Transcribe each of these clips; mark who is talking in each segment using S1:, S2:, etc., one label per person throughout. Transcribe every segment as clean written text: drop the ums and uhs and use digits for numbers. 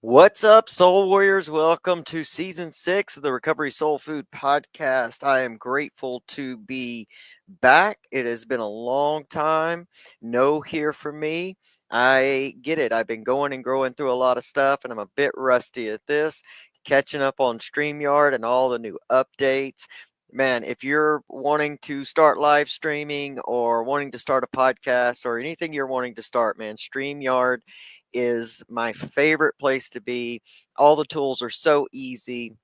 S1: What's up, Soul Warriors? Welcome to season 6 of the Recovery Soulfood Podcast. I am grateful to be back. It has been a long time. No here for me. I get it. I've been going and growing through a lot of stuff, and I'm a bit rusty at this. Catching up on StreamYard and all the new updates. Man, if you're wanting to start live streaming or wanting to start a podcast or anything you're wanting to start, man, StreamYard is my favorite place to be. All the tools are so easy.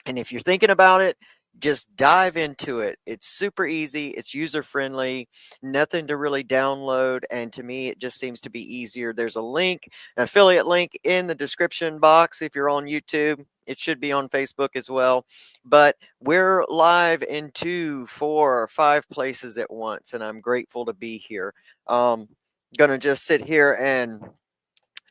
S1: And if you're thinking about it, just dive into it. It's super easy, it's user friendly, nothing to really download. And to me, it just seems to be easier. There's a link, an affiliate link in the description box if you're on YouTube. It should be on Facebook as well. But we're live in 2, 4, 5 places at once, and I'm grateful to be here. Gonna just sit here and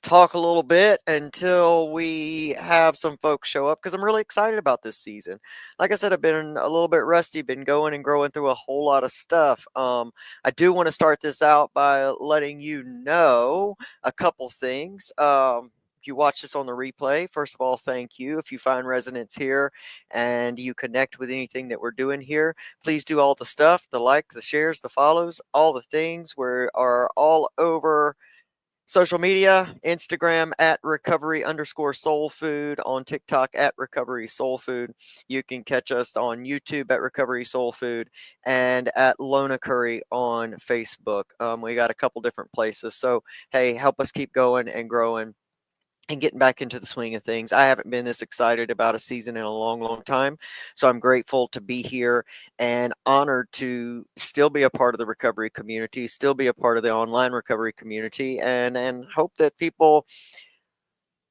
S1: talk a little bit until we have some folks show up because I'm really excited about this season. Like I said, I've been a little bit rusty, been going and growing through a whole lot of stuff. I do want to start this out by letting you know a couple things. If you watch this on the replay, first of all, thank you. If you find resonance here and you connect with anything that we're doing here, please do all the stuff, the like, the shares, the follows, all the things. We are all over social media, Instagram at recovery_soulfood, on TikTok at recovery soulfood. You can catch us on YouTube at recovery soulfood and at Lona Curry on Facebook. We got a couple different places. So, hey, help us keep going and growing and getting back into the swing of things. I haven't been this excited about a season in a long, long time. So I'm grateful to be here and honored to still be a part of the recovery community, still be a part of the online recovery community, and hope that people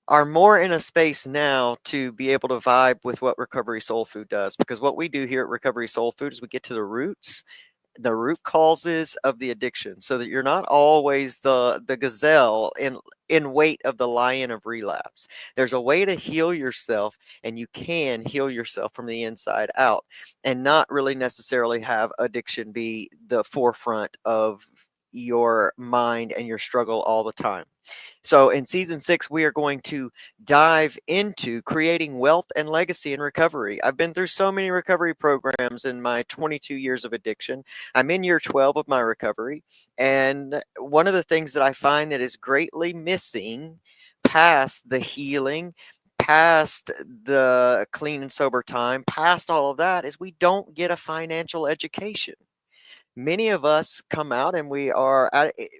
S1: are more in a space now to be able to vibe with what Recovery Soul Food does. Because what we do here at Recovery Soul Food is we get to the root causes of the addiction, so that you're not always the gazelle in wait of the lion of relapse. There's a way to heal yourself, and you can heal yourself from the inside out and not really necessarily have addiction be the forefront of your mind and your struggle all the time. So, in season 6, we are going to dive into creating wealth and legacy in recovery. I've been through so many recovery programs in my 22 years of addiction. I'm in year 12 of my recovery. And one of the things that I find that is greatly missing past the healing, past the clean and sober time, past all of that, is we don't get a financial education. Many of us come out and we are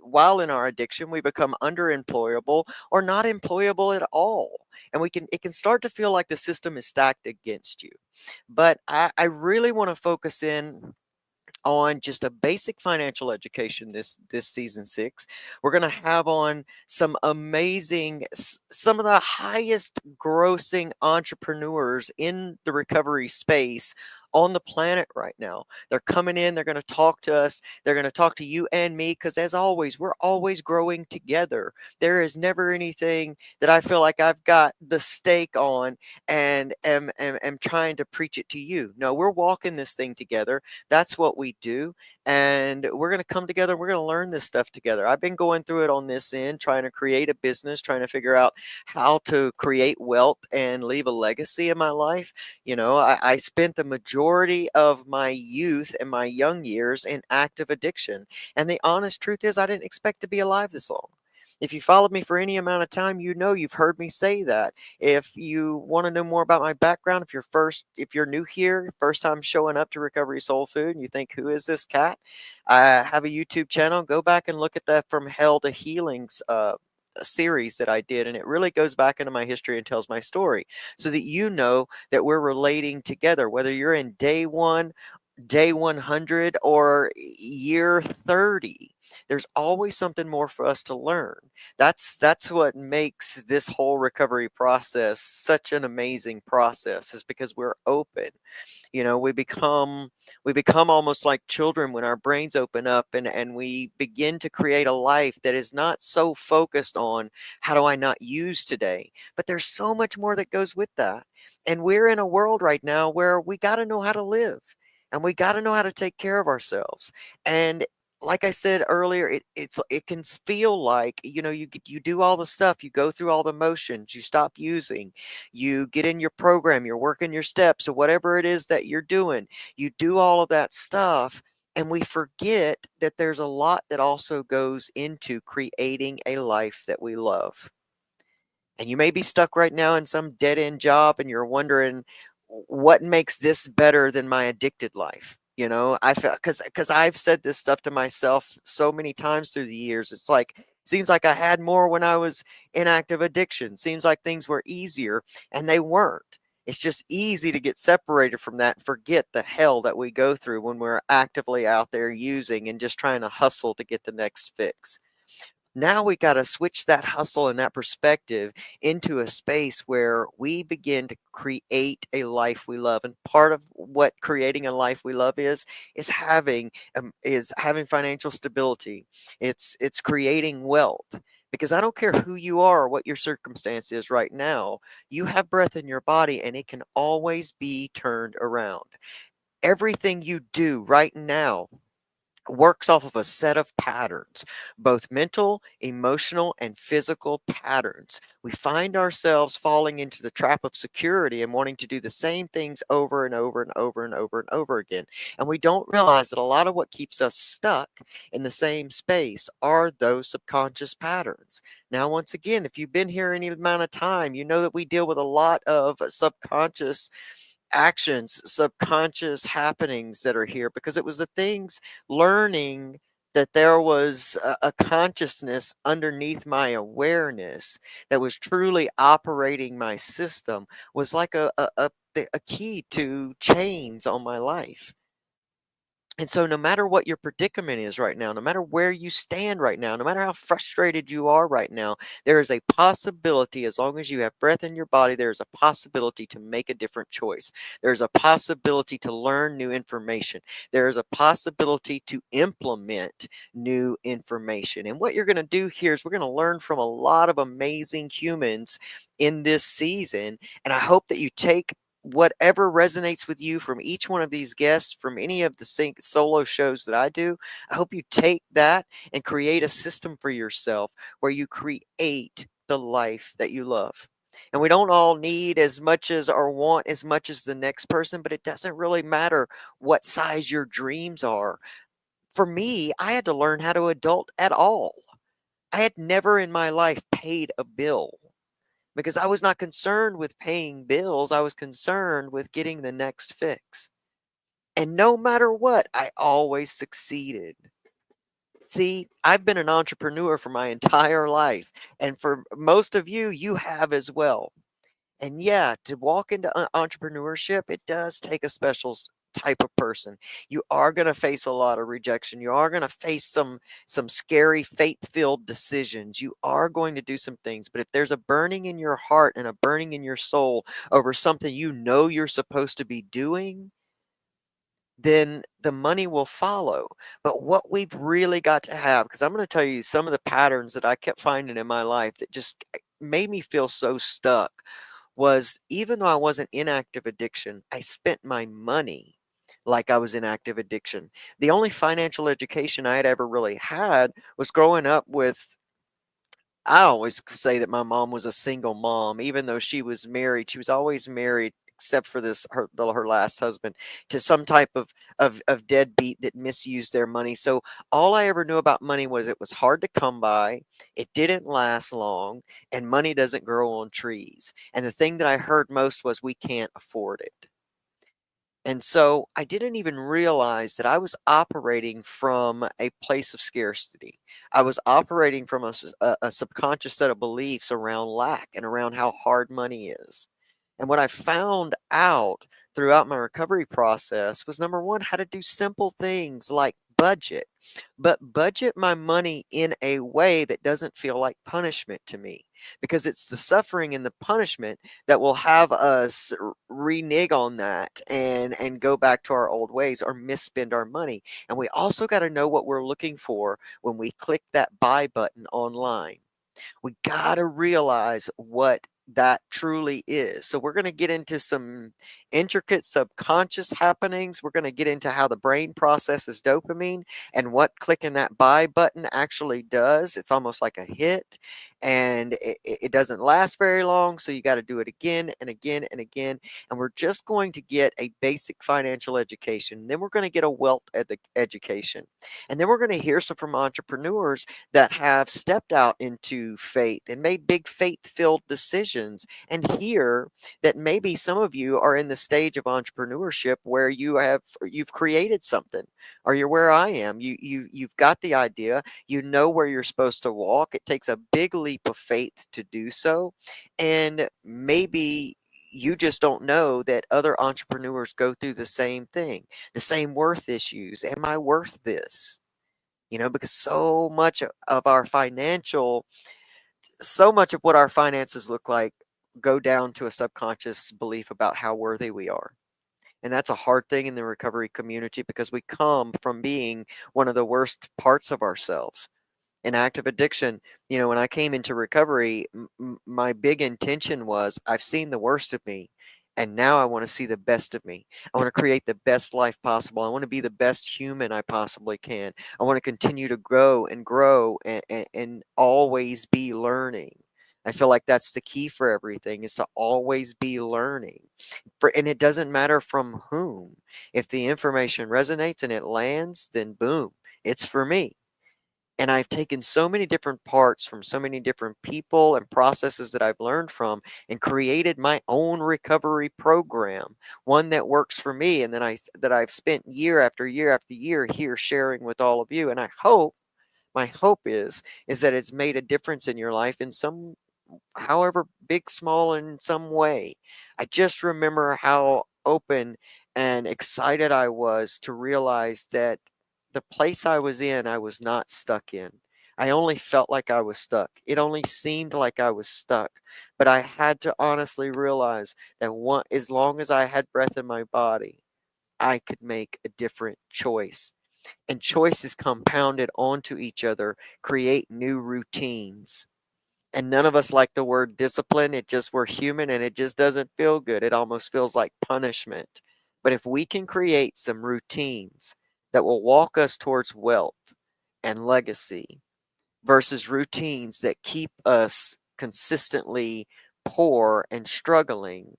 S1: while in our addiction we become underemployable or not employable at all, and it can start to feel like the system is stacked against you. But I really want to focus in on just a basic financial education this season 6. We're going to have on some of the highest grossing entrepreneurs in the recovery space on the planet right now. They're coming in, they're going to talk to us, they're going to talk to you and me, because as always, we're always growing together. There is never anything that I feel like I've got the stake on and am trying to preach it to you. No, we're walking this thing together. That's what we do. And we're going to come together. We're going to learn this stuff together. I've been going through it on this end, trying to create a business, trying to figure out how to create wealth and leave a legacy in my life. I spent the majority of my youth and my young years in active addiction. And the honest truth is, I didn't expect to be alive this long. If you followed me for any amount of time, you've heard me say that. If you want to know more about my background, if you're new here, first time showing up to Recovery Soul Food, and you think, who is this cat? I have a YouTube channel. Go back and look at that From Hell to Healings a series that I did, and it really goes back into my history and tells my story, so that you know that we're relating together, whether you're in day 1, day 100, or year 30. There's always something more for us to learn. That's what makes this whole recovery process such an amazing process, is because we're open. We become almost like children when our brains open up, and we begin to create a life that is not so focused on how do I not use today, but there's so much more that goes with that. And we're in a world right now where we got to know how to live, and we got to know how to take care of ourselves. And like I said earlier, it can feel like, you do all the stuff, you go through all the motions, you stop using, you get in your program, you're working your steps or whatever it is that you're doing. You do all of that stuff, and we forget that there's a lot that also goes into creating a life that we love. And you may be stuck right now in some dead end job and you're wondering what makes this better than my addicted life. I felt because I've said this stuff to myself so many times through the years. It's like seems like I had more when I was in active addiction. Seems like things were easier, and they weren't. It's just easy to get separated from that and forget the hell that we go through when we're actively out there using and just trying to hustle to get the next fix. Now we got to switch that hustle and that perspective into a space where we begin to create a life we love. And part of what creating a life we love is having financial stability. It's creating wealth. Because I don't care who you are or what your circumstance is right now, you have breath in your body and it can always be turned around. Everything you do right now works off of a set of patterns, both mental, emotional, and physical patterns. We find ourselves falling into the trap of security and wanting to do the same things over and over and over and over and over again. And we don't realize that a lot of what keeps us stuck in the same space are those subconscious patterns. Now, once again, if you've been here any amount of time, you know that we deal with a lot of subconscious actions, subconscious happenings that are here because it was the things learning that there was a consciousness underneath my awareness that was truly operating my system was like a key to chains on my life. And so, no matter what your predicament is right now, no matter where you stand right now, no matter how frustrated you are right now, there is a possibility, as long as you have breath in your body, there is a possibility to make a different choice. There's a possibility to learn new information. There is a possibility to implement new information. And what you're going to do here is we're going to learn from a lot of amazing humans in this season. And I hope that you take whatever resonates with you from each one of these guests, from any of the solo shows that I do. I hope you take that and create a system for yourself where you create the life that you love. And we don't all need as much as or want as much as the next person, but it doesn't really matter what size your dreams are. For me, I had to learn how to adult at all. I had never in my life paid a bill because I was not concerned with paying bills. I was concerned with getting the next fix. And no matter what, I always succeeded. See, I've been an entrepreneur for my entire life. And for most of you, you have as well. And yeah, to walk into entrepreneurship, it does take a special type of person. You are going to face a lot of rejection. You are going to face some scary faith-filled decisions. You are going to do some things, but if there's a burning in your heart and a burning in your soul over something you know you're supposed to be doing, then the money will follow. But what we've really got to have, because I'm going to tell you some of the patterns that I kept finding in my life that just made me feel so stuck, was even though I wasn't in active addiction, I spent my money like I was in active addiction. The only financial education I had ever really had was growing up with. I always say that my mom was a single mom, even though she was married. She was always married, except for her last husband, to some type of deadbeat that misused their money. So all I ever knew about money was it was hard to come by, it didn't last long, and money doesn't grow on trees. And the thing that I heard most was we can't afford it. And so I didn't even realize that I was operating from a place of scarcity. I was operating from a subconscious set of beliefs around lack and around how hard money is. And what I found out throughout my recovery process was, number one, how to do simple things like budget, but budget my money in a way that doesn't feel like punishment to me, because it's the suffering and the punishment that will have us renege on that and go back to our old ways or misspend our money. And we also got to know what we're looking for when we click that buy button online. We got to realize what that truly is. So we're going to get into some intricate subconscious happenings. We're going to get into how the brain processes dopamine and what clicking that buy button actually does. It's almost like a hit, and it doesn't last very long. So you got to do it again and again and again. And we're just going to get a basic financial education. Then we're going to get a wealth education. And then we're going to hear some from entrepreneurs that have stepped out into faith and made big faith filled decisions, and hear that maybe some of you are in the stage of entrepreneurship where you've created something, or you're where I am. You've got the idea, you know where you're supposed to walk. It takes a big leap of faith to do so, and maybe you just don't know that other entrepreneurs go through the same thing, the same worth issues. Am I worth this? Because so much of what our finances look like go down to a subconscious belief about how worthy we are. And that's a hard thing in the recovery community, because we come from being one of the worst parts of ourselves. In active addiction, when I came into recovery, my big intention was, I've seen the worst of me, and now I want to see the best of me. I want to create the best life possible. I want to be the best human I possibly can. I want to continue to grow and always be learning. I feel like that's the key for everything, is to always be learning. And it doesn't matter from whom. If the information resonates and it lands, then boom, it's for me. And I've taken so many different parts from so many different people and processes that I've learned from, and created my own recovery program, one that works for me, and that I've spent year after year after year here sharing with all of you. And my hope is that it's made a difference in your life in some, however big, small, in some way. I just remember how open and excited I was to realize that the place I was in, I was not stuck in. I only felt like I was stuck. It only seemed like I was stuck. But I had to honestly realize that as long as I had breath in my body, I could make a different choice. And choices compounded onto each other create new routines. And none of us like the word discipline. We're human, and it just doesn't feel good. It almost feels like punishment. But if we can create some routines that will walk us towards wealth and legacy, versus routines that keep us consistently poor and struggling,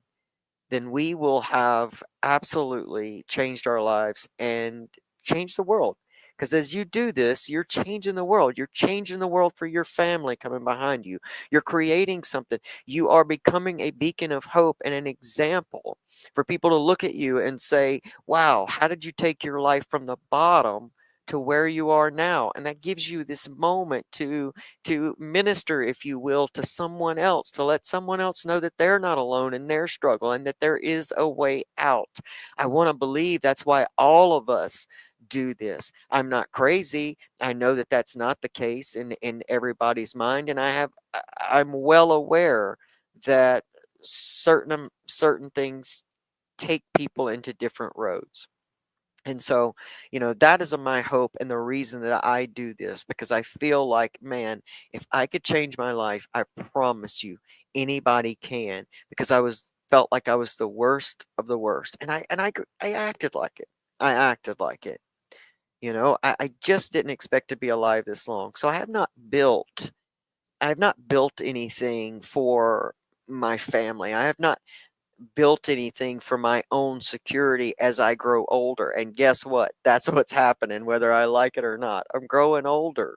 S1: then we will have absolutely changed our lives and changed the world. Because as you do this, you're changing the world. You're changing the world for your family coming behind you. You're creating something. You are becoming a beacon of hope and an example for people to look at you and say, wow, how did you take your life from the bottom to where you are now? And that gives you this moment to minister, if you will, to someone else, to let someone else know that they're not alone in their struggle, and that there is a way out. I want to believe that's why all of us do this. I'm not crazy. I know that that's not the case in everybody's mind, and I'm well aware that certain things take people into different roads. And so, that is my hope and the reason that I do this, because I feel like, man, if I could change my life, I promise you, anybody can, because felt like I was the worst of the worst. And I acted like it. I acted like it. I just didn't expect to be alive this long. So I have not built anything for my family. I have not built anything for my own security as I grow older. And guess what? That's what's happening, whether I like it or not. I'm growing older.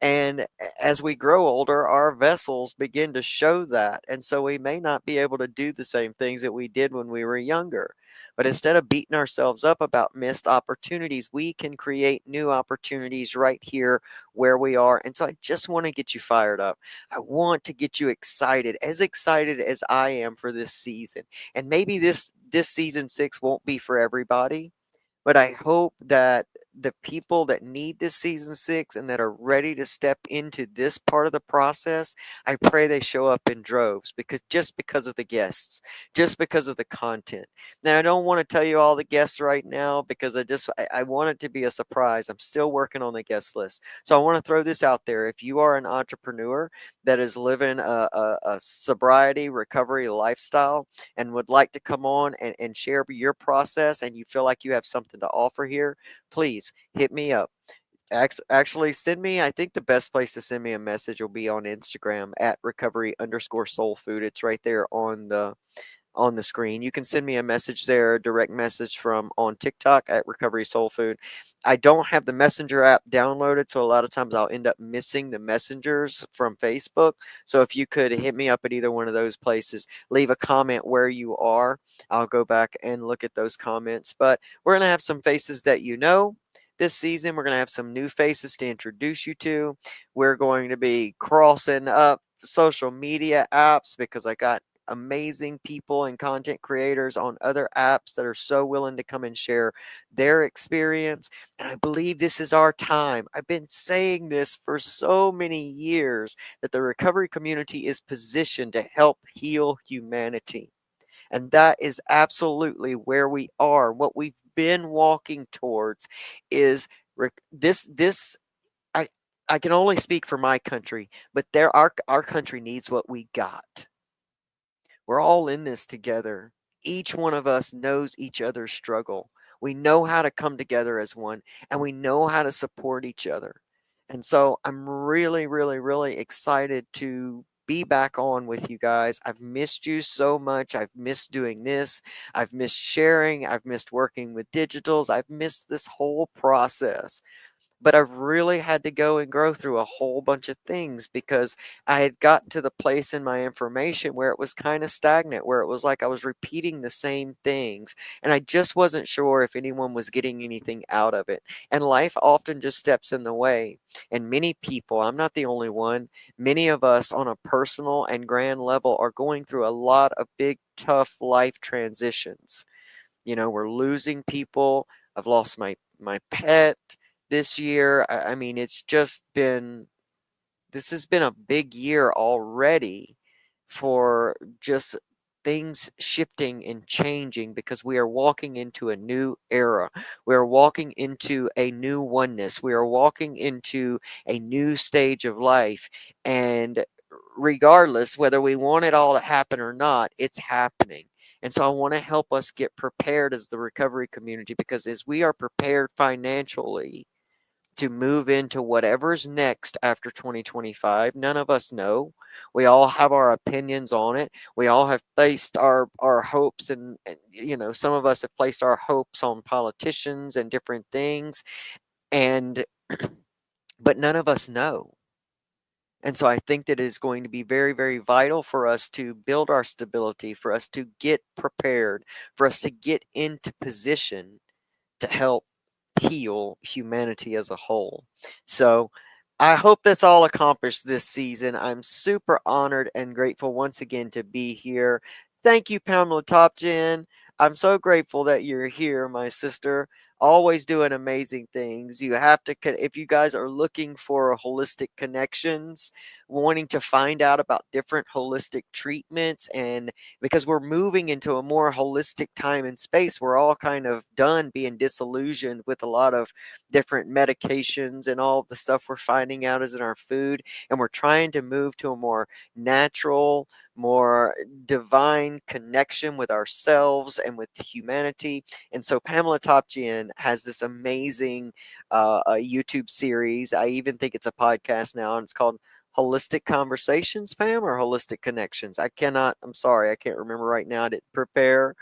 S1: And as we grow older, our vessels begin to show that. And so we may not be able to do the same things that we did when we were younger. But instead of beating ourselves up about missed opportunities, we can create new opportunities right here where we are. And so I just want to get you fired up. I want to get you excited as I am for this season. And maybe this season 6 won't be for everybody, But I hope that the people that need this season six and that are ready to step into this part of the process, I pray they show up in droves, because just because of the guests, just because of the content. Now, I don't want to tell you all the guests right now, because I want it to be a surprise. I'm still working on the guest list. So I want to throw this out there. If you are an entrepreneur that is living a sobriety recovery lifestyle and would like to come on and share your process, and you feel like you have something to offer here, please hit me up. Actually, send me, I think the best place to send me a message will be on Instagram at recovery_soulfood. It's right there on the screen. You can send me a message there, a direct message from on TikTok at Recovery Soul Food. I don't have the Messenger app downloaded, so a lot of times I'll end up missing the messengers from Facebook. So if you could hit me up at either one of those places, leave a comment where you are. I'll go back and look at those comments. But we're going to have some faces that you know. This season, we're going to have some new faces to introduce you to. We're going to be crossing up social media apps, because I got amazing people and content creators on other apps that are so willing to come and share their experience. And I believe this is our time. I've been saying this for so many years, that the recovery community is positioned to help heal humanity. And that is absolutely where we are. What we've been walking towards is this. I I can only speak for my country, but our country needs what we got. We're all in this together. Each one of us knows each other's struggle. We know how to come together as one, and we know how to support each other. And so I'm really, really, really excited to be back on with you guys. I've missed you so much. I've missed doing this. I've missed sharing. I've missed working with digitals. I've missed this whole process. But I've really had to go and grow through a whole bunch of things, because I had gotten to the place in my information where it was kind of stagnant, where it was like I was repeating the same things. And I just wasn't sure if anyone was getting anything out of it. And life often just steps in the way. And many people, I'm not the only one, many of us on a personal and grand level are going through a lot of big, tough life transitions. We're losing people. I've lost my pet this year. I mean, this has been a big year already for just things shifting and changing, because we are walking into a new era. We are walking into a new oneness. We are walking into a new stage of life. And regardless whether we want it all to happen or not, it's happening. And so I want to help us get prepared as the recovery community, because as we are prepared financially to move into whatever's next after 2025. None of us know. We all have our opinions on it. We all have placed our hopes, and some of us have placed our hopes on politicians and different things, and but none of us know. And so I think that it is going to be very, very vital for us to build our stability, for us to get prepared, for us to get into position to help heal humanity as a whole. So I hope that's all accomplished this season. I'm super honored and grateful once again to be here. Thank you, Pamela Topgen. I'm so grateful that you're here, my sister. Always doing amazing things. You have to, if you guys are looking for holistic connections, wanting to find out about different holistic treatments, and because we're moving into a more holistic time and space, we're all kind of done being disillusioned with a lot of different medications and all the stuff we're finding out is in our food. And we're trying to move to a more natural, more divine connection with ourselves and with humanity. And so Pamela Topjian has this amazing YouTube series. I even think it's a podcast now, and it's called Holistic Conversations, Pam, or Holistic Connections. I'm sorry, I can't remember right now. I didn't prepare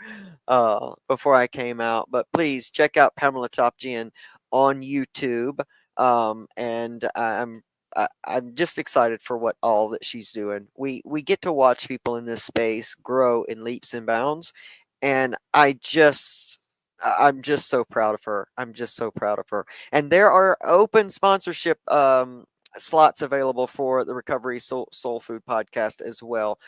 S1: before I came out. But please check out Pamela Topjian on YouTube. And I'm just excited for what all that she's doing. We get to watch people in this space grow in leaps and bounds, and I'm just so proud of her. I'm just so proud of her. And there are open sponsorship slots available for the Recovery Soul Food podcast as well.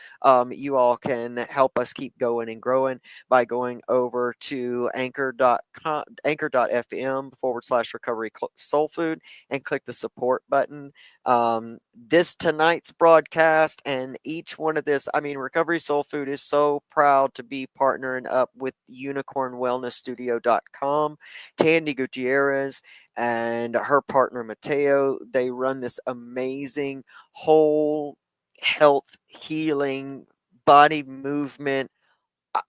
S1: You all can help us keep going and growing by going over to anchor.fm/recovery soul food and click the support button. This tonight's broadcast and each one of this, I mean, Recovery Soul Food is so proud to be partnering up with unicornwellnessstudio.com. Tandy Gutierrez and her partner Mateo, they run this amazing whole health healing body movement.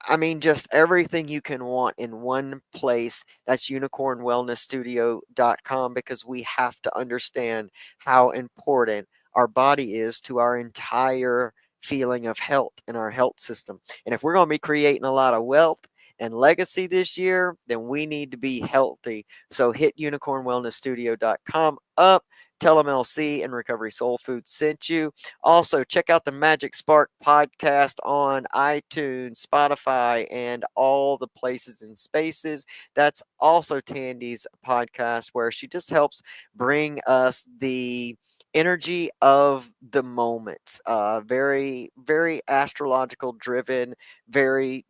S1: I mean, just everything you can want in one place. That's unicornwellnessstudio.com, because we have to understand how important our body is to our entire feeling of health and our health system. And if we're going to be creating a lot of wealth and legacy this year, then we need to be healthy. So hit unicornwellnessstudio.com up. Tell them LC and Recovery Soul Food sent you. Also, check out the Magic Spark podcast on iTunes, Spotify, and all the places and spaces. That's also Tandy's podcast, where she just helps bring us the energy of the moment. Very, very astrological driven, very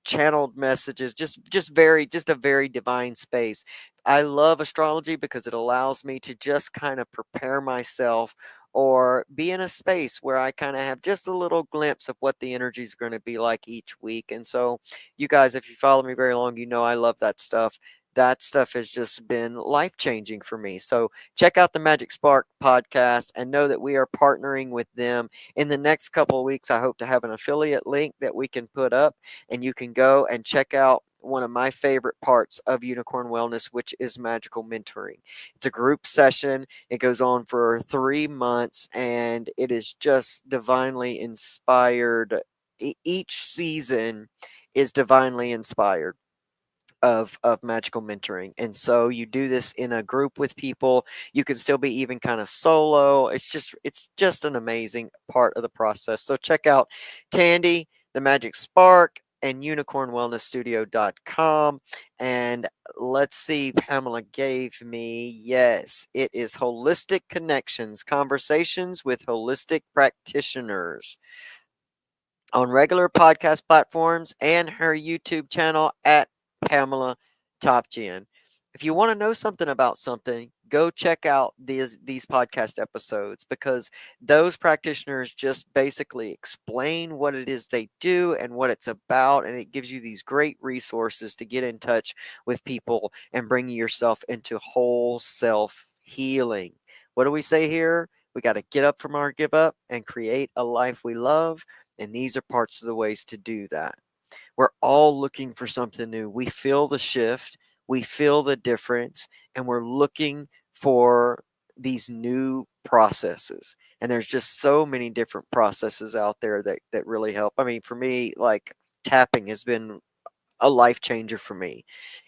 S1: channeled messages, just a very divine space. I love astrology because it allows me to just kind of prepare myself or be in a space where I kind of have just a little glimpse of what the energy is going to be like each week. And so, you guys, if you follow me very long, you know I love that stuff. That stuff has just been life changing for me. So, check out the Magic Spark podcast and know that we are partnering with them. In the next couple of weeks, I hope to have an affiliate link that we can put up, and you can go and check out one of my favorite parts of Unicorn Wellness, which is magical mentoring. It's a group session. It goes on for 3 months, and it is just divinely inspired. Each season is divinely inspired of magical mentoring. And so you do this in a group with people. You can still be even kind of solo. It's just an amazing part of the process. So check out Tandy, the Magic Spark, and unicornwellnessstudio.com. And let's see, Pamela gave me, yes, it is Holistic Connections, Conversations with Holistic Practitioners, on regular podcast platforms and her YouTube channel at Pamela Topjian. If you want to know something about something, go check out these podcast episodes, because those practitioners just basically explain what it is they do and what it's about, and it gives you these great resources to get in touch with people and bring yourself into whole self healing. What do we say here? We got to get up from our give up and create a life we love. And these are parts of the ways to do that. We're all looking for something new. We feel the shift, we feel the difference, and we're looking for these new processes. And there's just so many different processes out there that really help. I mean, for me, like tapping has been a life changer for me.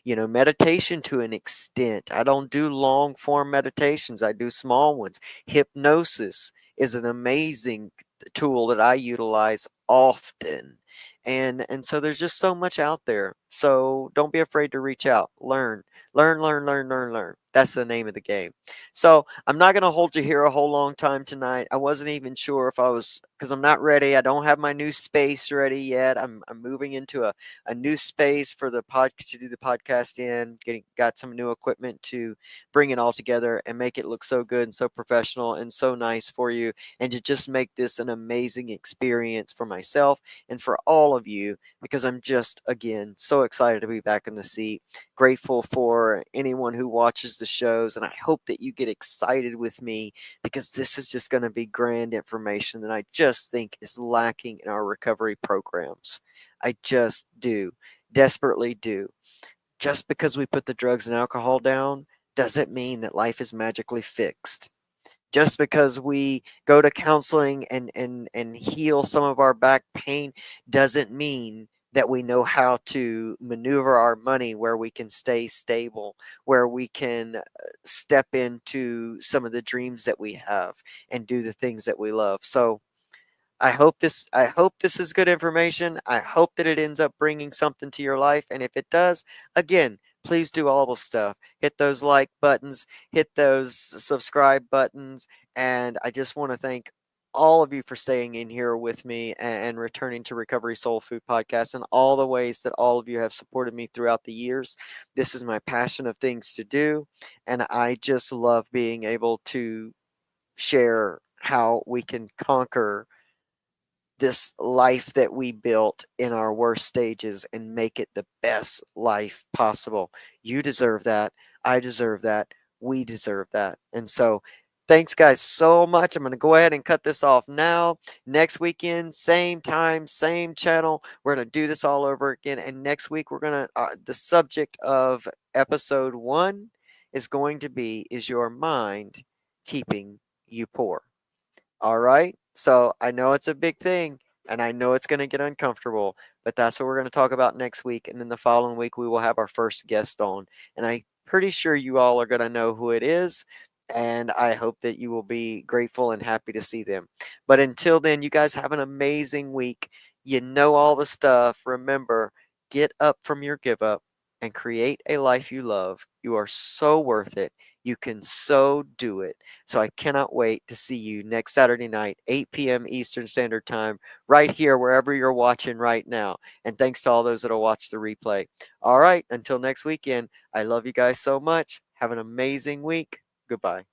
S1: Meditation to an extent. I don't do long form meditations, I do small ones. Hypnosis is an amazing tool that I utilize often. And so there's just so much out there. So don't be afraid to reach out. Learn. Learn, learn, learn, learn, learn. That's the name of the game. So I'm not going to hold you here a whole long time tonight. I wasn't even sure if I was, because I'm not ready. I don't have my new space ready yet. I'm moving into a new space for the pod to do the podcast in. Got some new equipment to bring it all together and make it look so good and so professional and so nice for you, and to just make this an amazing experience for myself and for all of you, because I'm just, again, so excited to be back in the seat. Grateful for anyone who watches the shows, and I hope that you get excited with me, because this is just going to be grand information that I just think is lacking in our recovery programs. I just do, desperately do. Just because we put the drugs and alcohol down doesn't mean that life is magically fixed. Just because we go to counseling and heal some of our back pain doesn't mean that we know how to maneuver our money where we can stay stable, where we can step into some of the dreams that we have and do the things that we love. So I hope this is good information. I hope that it ends up bringing something to your life, and if it does, again, please do all the stuff. Hit those like buttons, hit those subscribe buttons, And I just want to thank all of you for staying in here with me and returning to Recovery Soul Food Podcast, and all the ways that all of you have supported me throughout the years. This is my passion of things to do, and I just love being able to share how we can conquer this life that we built in our worst stages and make it the best life possible. You deserve that. I deserve that. We deserve that. And so, thanks, guys, so much. I'm going to go ahead and cut this off now. Next weekend, same time, same channel. We're going to do this all over again. And next week, we're going to, the subject of episode 1 is going to be, is your mind keeping you poor? All right. So I know it's a big thing and I know it's going to get uncomfortable, but that's what we're going to talk about next week. And then the following week, we will have our first guest on. And I'm pretty sure you all are going to know who it is. And I hope that you will be grateful and happy to see them. But until then, you guys have an amazing week. You know all the stuff. Remember, get up from your give up and create a life you love. You are so worth it. You can so do it. So I cannot wait to see you next Saturday night, 8 p.m. Eastern Standard Time, right here, wherever you're watching right now. And thanks to all those that'll watch the replay. All right, until next weekend, I love you guys so much. Have an amazing week. Goodbye.